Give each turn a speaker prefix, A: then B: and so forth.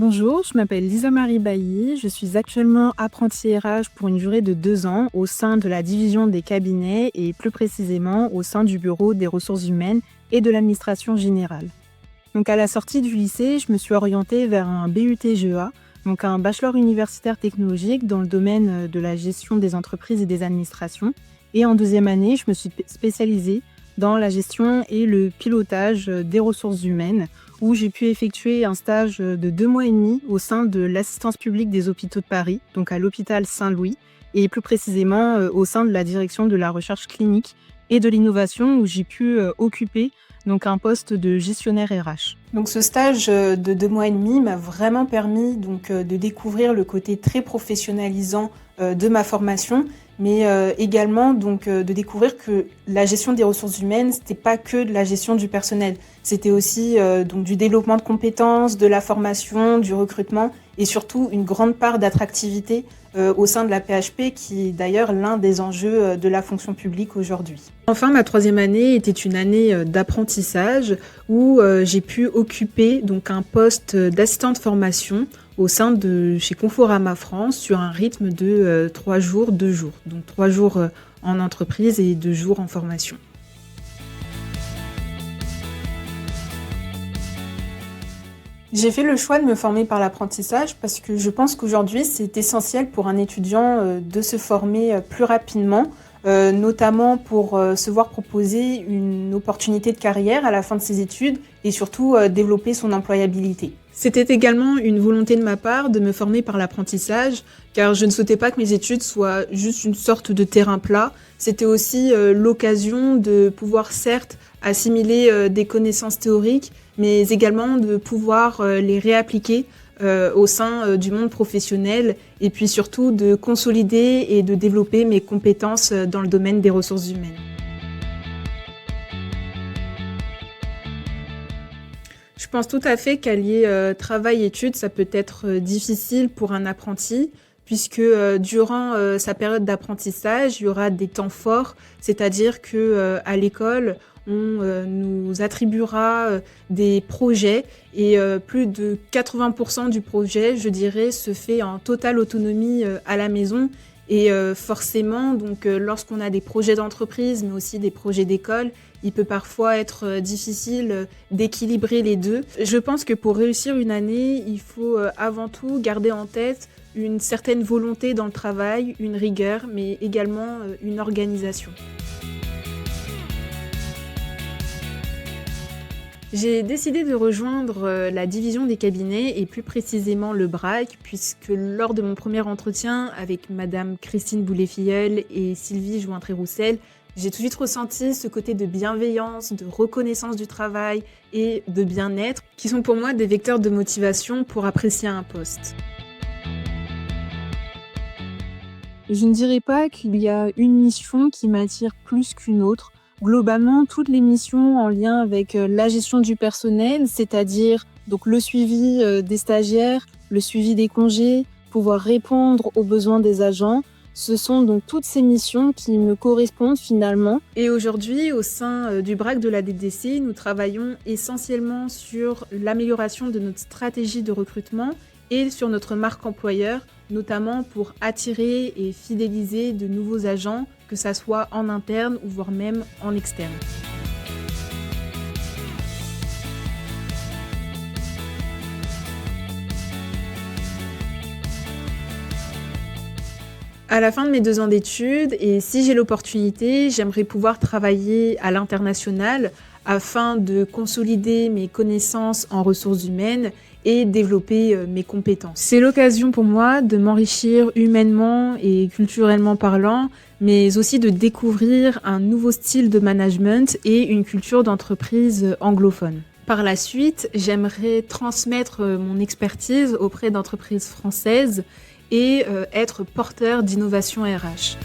A: Bonjour, je m'appelle Lisa-Marie Bailly. Je suis actuellement apprentie RH pour une durée de 2 ans au sein de la division des cabinets et plus précisément au sein du bureau des ressources humaines et de l'administration générale. Donc à la sortie du lycée, je me suis orientée vers un BUT-GEA, donc un bachelor universitaire technologique dans le domaine de la gestion des entreprises et des administrations. Et en deuxième année, je me suis spécialisée dans la gestion et le pilotage des ressources humaines, où j'ai pu effectuer un stage de 2 mois et demi au sein de l'assistance publique des hôpitaux de Paris, donc à l'hôpital Saint-Louis, et plus précisément au sein de la direction de la recherche clinique et de l'innovation, où j'ai pu occuper donc un poste de gestionnaire RH. Donc ce stage de 2 mois et demi m'a vraiment permis de découvrir le côté très professionnalisant de ma formation, mais également de découvrir que la gestion des ressources humaines, c'était pas que de la gestion du personnel, c'était aussi du développement de compétences, de la formation, du recrutement et surtout une grande part d'attractivité au sein de la PHP, qui est d'ailleurs l'un des enjeux de la fonction publique aujourd'hui. Enfin, ma troisième année était une année d'apprentissage où j'ai pu occuper un poste d'assistante formation au sein de chez Conforama France sur un rythme de 3 jours, 2 jours. Donc 3 jours en entreprise et 2 jours en formation. J'ai fait le choix de me former par l'apprentissage parce que je pense qu'aujourd'hui, c'est essentiel pour un étudiant de se former plus rapidement, notamment pour se voir proposer une opportunité de carrière à la fin de ses études et surtout développer son employabilité. C'était également une volonté de ma part de me former par l'apprentissage, car je ne souhaitais pas que mes études soient juste une sorte de terrain plat. C'était aussi l'occasion de pouvoir certes assimiler des connaissances théoriques, mais également de pouvoir les réappliquer au sein du monde professionnel et puis surtout de consolider et de développer mes compétences dans le domaine des ressources humaines. Je pense tout à fait qu'allier travail-études, ça peut être difficile pour un apprenti, puisque durant sa période d'apprentissage, il y aura des temps forts, c'est-à-dire qu'à l'école, on nous attribuera des projets et plus de 80% du projet, je dirais, se fait en totale autonomie à la maison. Et forcément, lorsqu'on a des projets d'entreprise, mais aussi des projets d'école, il peut parfois être difficile d'équilibrer les deux. Je pense que pour réussir une année, il faut avant tout garder en tête une certaine volonté dans le travail, une rigueur, mais également une organisation. J'ai décidé de rejoindre la division des cabinets et plus précisément le BRAC, puisque lors de mon premier entretien avec Madame Christine Boulay-Filleul et Sylvie Jointré-Roussel, j'ai tout de suite ressenti ce côté de bienveillance, de reconnaissance du travail et de bien-être, qui sont pour moi des vecteurs de motivation pour apprécier un poste. Je ne dirais pas qu'il y a une mission qui m'attire plus qu'une autre. Globalement, toutes les missions en lien avec la gestion du personnel, c'est-à-dire le suivi des stagiaires, le suivi des congés, pouvoir répondre aux besoins des agents, ce sont donc toutes ces missions qui me correspondent finalement. Et aujourd'hui, au sein du BRAC de la DDC, nous travaillons essentiellement sur l'amélioration de notre stratégie de recrutement et sur notre marque employeur, notamment pour attirer et fidéliser de nouveaux agents, que ça soit en interne ou voire même en externe. À la fin de mes 2 ans d'études, et si j'ai l'opportunité, j'aimerais pouvoir travailler à l'international afin de consolider mes connaissances en ressources humaines et développer mes compétences. C'est l'occasion pour moi de m'enrichir humainement et culturellement parlant, mais aussi de découvrir un nouveau style de management et une culture d'entreprise anglophone. Par la suite, j'aimerais transmettre mon expertise auprès d'entreprises françaises et être porteur d'innovation RH.